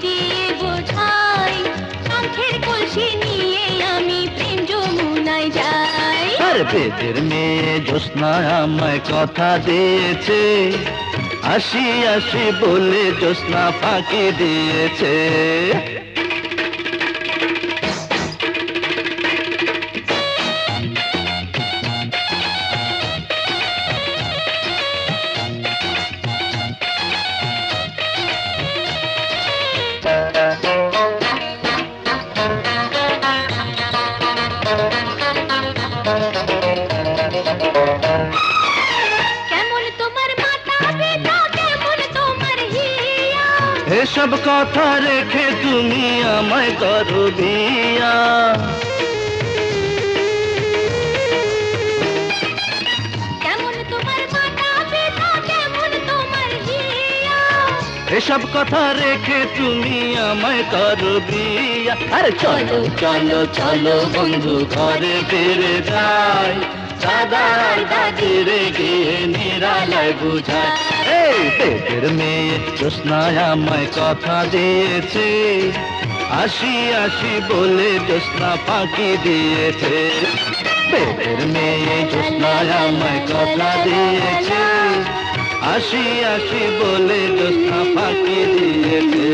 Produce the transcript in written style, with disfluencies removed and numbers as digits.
দিয়ে বোঝাই, শঙ্খের কলসি নিয়ে আমি প্রেম যমুনায় যাই। আর বেদের মেয়ে জ্যোৎস্না আমায় কথা দিয়েছে, আসি আসি বলে জ্যোৎস্না ফাঁকি দিয়েছে। কেমন তোমার মাথা পিতা, কেমন তোমার হিয়া, এসব কথা রেখে তুমি আমায় করো বিয়া। কেমন তোমার মাথা পিতা, কেমন তোমার হিয়া, এসব কথা রেখে তুমি আমায় করো বিয়া। আরে চলো চলো চলো বন্ধু ঘরে ফিরে যাই, দাদার দাদির গিয়ে নিরালায় বুঝায়। এই বেদের মেয়ে জ্যোৎস্না আমায় কথা দিয়েছে, আসি আসি বলে জ্যোৎস্না ফাঁকি দিয়েছে। বেদের মেয়ে জ্যোৎস্না আমায় কথা দিয়েছে, আসি আসি বলে জ্যোৎস্না ফাঁকি দিয়েছে।